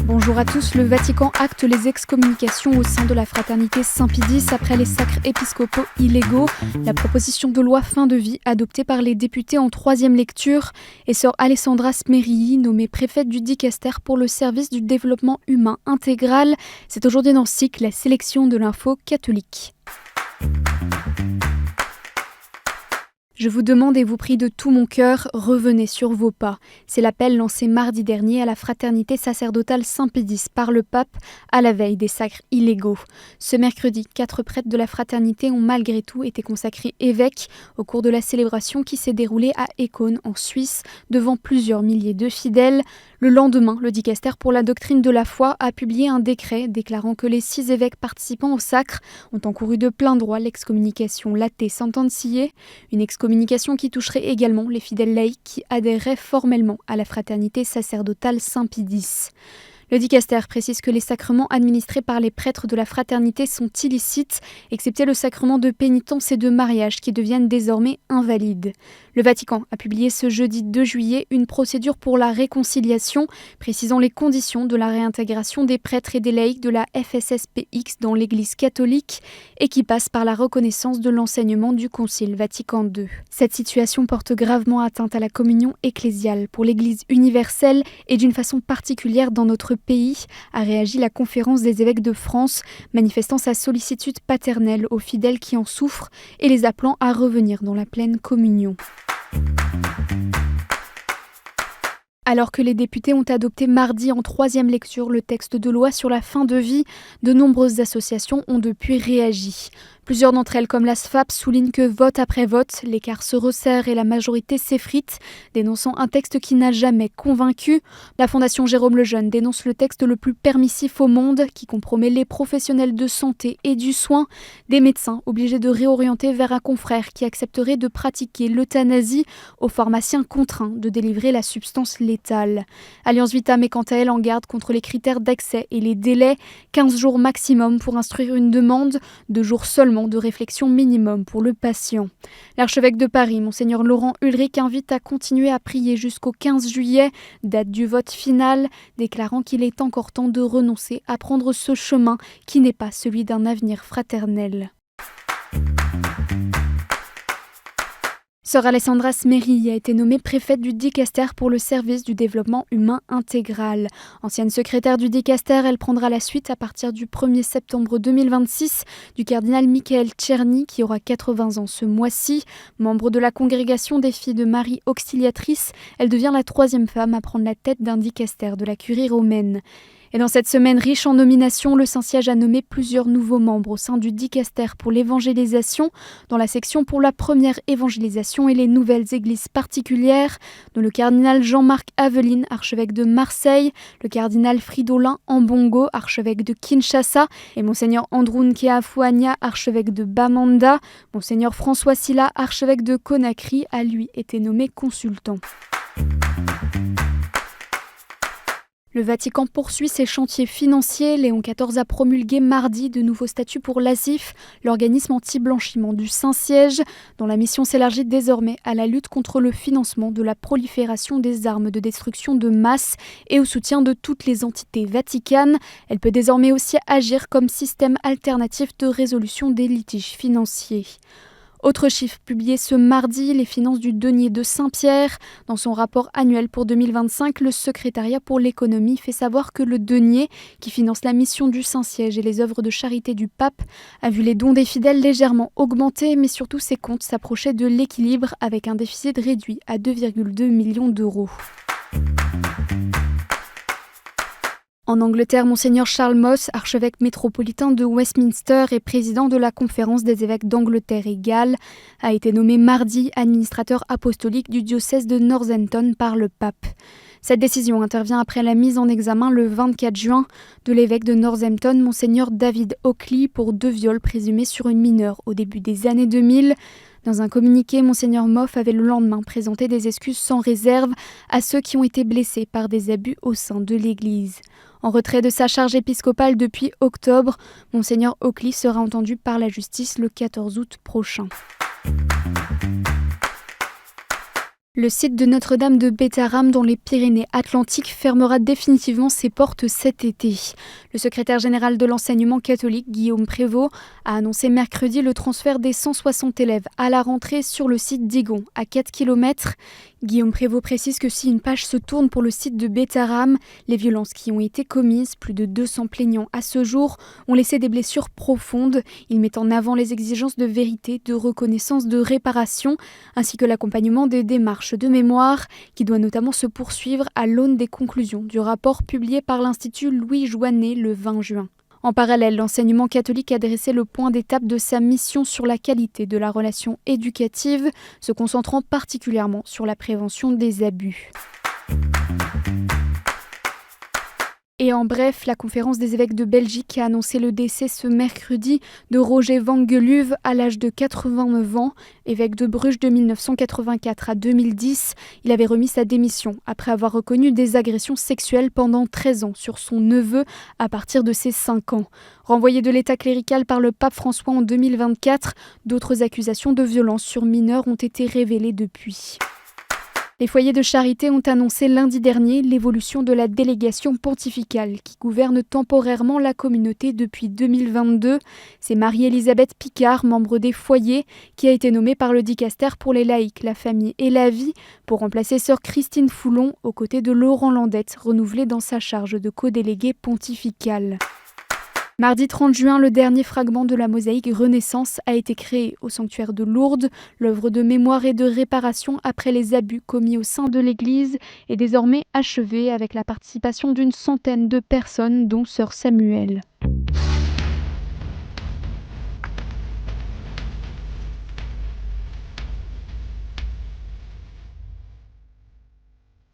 Bonjour à tous, le Vatican acte les excommunications au sein de la fraternité Saint-Pie-X après les sacres épiscopaux illégaux. La proposition de loi fin de vie adoptée par les députés en troisième lecture et sœur Alessandra Smerilli, nommée préfète du Dicaster pour le service du développement humain intégral. C'est aujourd'hui dans SIC, la sélection de l'info catholique. Je vous demande et vous prie de tout mon cœur, revenez sur vos pas. C'est l'appel lancé mardi dernier à la fraternité sacerdotale Saint-Pie-X par le pape à la veille des sacres illégaux. Ce mercredi, 4 prêtres de la fraternité ont malgré tout été consacrés évêques au cours de la célébration qui s'est déroulée à Écône en Suisse devant plusieurs milliers de fidèles. Le lendemain, le Dicaster pour la doctrine de la foi a publié un décret déclarant que les 6 évêques participant au sacre ont encouru de plein droit l'excommunication Latte Sant'Anzié, une excommunication qui toucherait également les fidèles laïcs qui adhéreraient formellement à la fraternité sacerdotale Saint-Pie-X. Le Dicaster précise que les sacrements administrés par les prêtres de la fraternité sont illicites, excepté le sacrement de pénitence et de mariage qui deviennent désormais invalides. Le Vatican a publié ce jeudi 2 juillet une procédure pour la réconciliation, précisant les conditions de la réintégration des prêtres et des laïcs de la FSSPX dans l'Église catholique et qui passe par la reconnaissance de l'enseignement du Concile Vatican II. Cette situation porte gravement atteinte à la communion ecclésiale pour l'Église universelle et d'une façon particulière dans notre pays, a réagi la Conférence des évêques de France, manifestant sa sollicitude paternelle aux fidèles qui en souffrent et les appelant à revenir dans la pleine communion. Alors que les députés ont adopté mardi en troisième lecture le texte de loi sur la fin de vie, de nombreuses associations ont depuis réagi. Plusieurs d'entre elles, comme la SFAP, soulignent que vote après vote, l'écart se resserre et la majorité s'effrite, dénonçant un texte qui n'a jamais convaincu. La Fondation Jérôme Lejeune dénonce le texte le plus permissif au monde, qui compromet les professionnels de santé et du soin, des médecins obligés de réorienter vers un confrère qui accepterait de pratiquer l'euthanasie, aux pharmaciens contraints de délivrer la substance létale. Alliance Vita met quant à elle en garde contre les critères d'accès et les délais, 15 jours maximum pour instruire une demande, 2 jours seulement de réflexion minimum pour le patient. L'archevêque de Paris, Monseigneur Laurent Ulrich, invite à continuer à prier jusqu'au 15 juillet, date du vote final, déclarant qu'il est encore temps de renoncer à prendre ce chemin qui n'est pas celui d'un avenir fraternel. Sœur Alessandra Smerilli a été nommée préfète du Dicaster pour le service du développement humain intégral. Ancienne secrétaire du Dicaster, elle prendra la suite à partir du 1er septembre 2026 du cardinal Michael Czerny qui aura 80 ans ce mois-ci. Membre de la congrégation des filles de Marie Auxiliatrice, elle devient la 3e femme à prendre la tête d'un Dicaster de la Curie romaine. Et dans cette semaine riche en nominations, le Saint-Siège a nommé plusieurs nouveaux membres au sein du Dicaster pour l'évangélisation, dans la section pour la première évangélisation et les nouvelles églises particulières, dont le cardinal Jean-Marc Aveline, archevêque de Marseille, le cardinal Fridolin Ambongo, archevêque de Kinshasa, et monseigneur Andrew Nkeafuanya, archevêque de Bamenda. Monseigneur François Silla, archevêque de Conakry, a lui été nommé consultant. Le Vatican poursuit ses chantiers financiers. Léon XIV a promulgué mardi de nouveaux statuts pour l'ASIF, l'organisme anti-blanchiment du Saint-Siège, dont la mission s'élargit désormais à la lutte contre le financement de la prolifération des armes de destruction de masse et au soutien de toutes les entités vaticanes. Elle peut désormais aussi agir comme système alternatif de résolution des litiges financiers. Autre chiffre publié ce mardi, les finances du denier de Saint-Pierre. Dans son rapport annuel pour 2025, le secrétariat pour l'économie fait savoir que le denier, qui finance la mission du Saint-Siège et les œuvres de charité du pape, a vu les dons des fidèles légèrement augmenter, mais surtout ses comptes s'approchaient de l'équilibre avec un déficit réduit à 2,2 millions d'euros. En Angleterre, Monseigneur Charles Moss, archevêque métropolitain de Westminster et président de la Conférence des évêques d'Angleterre et Galles, a été nommé mardi administrateur apostolique du diocèse de Northampton par le pape. Cette décision intervient après la mise en examen le 24 juin de l'évêque de Northampton, Monseigneur David Oakley, pour 2 viols présumés sur une mineure au début des années 2000. Dans un communiqué, Monseigneur Moff avait le lendemain présenté des excuses sans réserve à ceux qui ont été blessés par des abus au sein de l'Église. En retrait de sa charge épiscopale depuis octobre, Monseigneur Oakley sera entendu par la justice le 14 août prochain. Le site de Notre-Dame de Bétharram dans les Pyrénées-Atlantiques fermera définitivement ses portes cet été. Le secrétaire général de l'enseignement catholique, Guillaume Prévost, a annoncé mercredi le transfert des 160 élèves à la rentrée sur le site d'Igon, à 4 km. Guillaume Prévost précise que si une page se tourne pour le site de Bétharram, les violences qui ont été commises, plus de 200 plaignants à ce jour, ont laissé des blessures profondes. Il met en avant les exigences de vérité, de reconnaissance, de réparation, ainsi que l'accompagnement des démarches de mémoire, qui doit notamment se poursuivre à l'aune des conclusions du rapport publié par l'Institut Louis Joinet le 20 juin. En parallèle, l'enseignement catholique a dressé le point d'étape de sa mission sur la qualité de la relation éducative, se concentrant particulièrement sur la prévention des abus. Et en bref, la conférence des évêques de Belgique a annoncé le décès ce mercredi de Roger van Geluwe à l'âge de 89 ans. Évêque de Bruges de 1984 à 2010, il avait remis sa démission après avoir reconnu des agressions sexuelles pendant 13 ans sur son neveu à partir de ses 5 ans. Renvoyé de l'état clérical par le pape François en 2024, d'autres accusations de violence sur mineurs ont été révélées depuis. Les foyers de charité ont annoncé lundi dernier l'évolution de la délégation pontificale qui gouverne temporairement la communauté depuis 2022. C'est Marie-Elisabeth Picard, membre des foyers, qui a été nommée par le dicaster pour les laïcs, la famille et la vie pour remplacer sœur Christine Foulon aux côtés de Laurent Landette, renouvelé dans sa charge de co-délégué pontifical. Mardi 30 juin, le dernier fragment de la mosaïque Renaissance a été créé au sanctuaire de Lourdes. L'œuvre de mémoire et de réparation après les abus commis au sein de l'Église est désormais achevée avec la participation d'une centaine de personnes, dont sœur Samuel.